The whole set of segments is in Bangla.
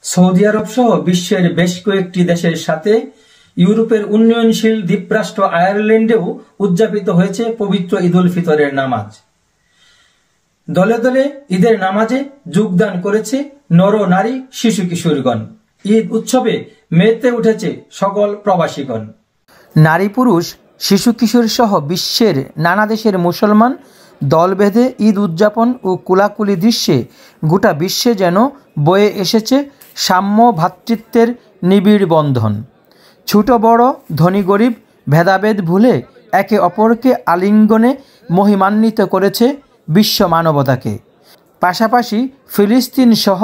সৌদি আরব সহ বিশ্বের বেশ কয়েকটি দেশের সাথে ইউরোপের উন্নয়নশীল দ্বীপরাষ্ট্র আয়ারল্যান্ডেও উদযাপিত হয়েছে পবিত্র ঈদ উল ফিতরের নামাজ। দলে দলে ঈদের নামাজে যোগদান করেছে নর নারী শিশু কিশোরগণ। ঈদ উৎসবে মেতে উঠেছে সকল প্রবাসীগণ। নারী পুরুষ শিশু কিশোর সহ বিশ্বের নানা দেশের মুসলমান দল বেঁধে ঈদ উদযাপন ও কোলাকুলি দৃশ্যে গোটা বিশ্বে যেন বয়ে এসেছে সাম্য ভ্রাতৃত্বের নিবিড় বন্ধন। ছোট বড় ধনী গরিব ভেদাভেদ ভুলে একে অপরকে আলিঙ্গনে মহিমান্বিত করেছে বিশ্ব মানবতাকে। পাশাপাশি ফিলিস্তিন সহ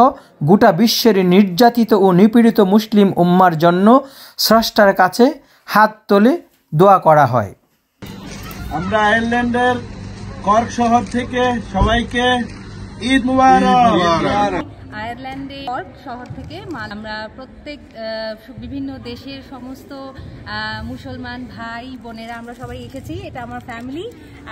গোটা বিশ্বের নির্যাতিত ও নিপীড়িত মুসলিম উম্মার জন্য স্রষ্টার কাছে হাত তোলে দোয়া করা হয়। আমরা আয়ারল্যান্ডের কর্ক শহর থেকে সবাইকে ঈদ মুবারক। আয়ারল্যান্ডে কর্ক শহর থেকে আমরা প্রত্যেক বিভিন্ন দেশের সমস্ত মুসলমান ভাই বোনেরা আমরা সবাই এসেছি। এটা আমার ফ্যামিলি,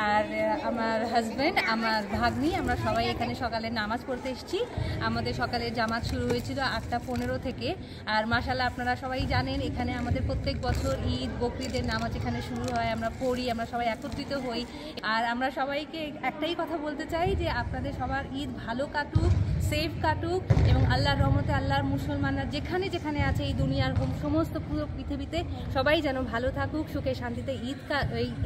আর আমার হাজব্যান্ড, আমার ভাগ্নি, আমরা সবাই এখানে সকালে নামাজ পড়তে এসেছি। আমাদের সকালে জামাত শুরু হয়েছিল 8:15 থেকে। আর মাশাআল্লাহ আপনারা সবাই জানেন এখানে আমাদের প্রত্যেক বছর ঈদ বকরিদের নামাজ এখানে শুরু হয়, আমরা পড়ি, আমরা সবাই একত্রিত হই। আর আমরা সবাইকে একটাই কথা বলতে চাই যে আপনাদের সবার ঈদ ভালো কাটুক, সেফ কাটুক, এবং আল্লাহর রহমতে আল্লাহর মুসলমানরা যেখানে যেখানে আছে এই দুনিয়ার সমস্ত পুরো পৃথিবীতে সবাই যেন ভালো থাকুক, সুখে শান্তিতে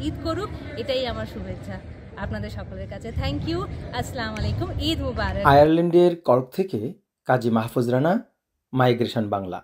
ঈদ করুক, এটাই আমার শুভেচ্ছা আপনাদের সকলের কাছে। Thank you. আসসালামু আলাইকুম। ঈদ মুবারক। আয়ারল্যান্ডের কর্ক থেকে কাজী মাহফুজ রানা, মাইগ্রেশন বাংলা।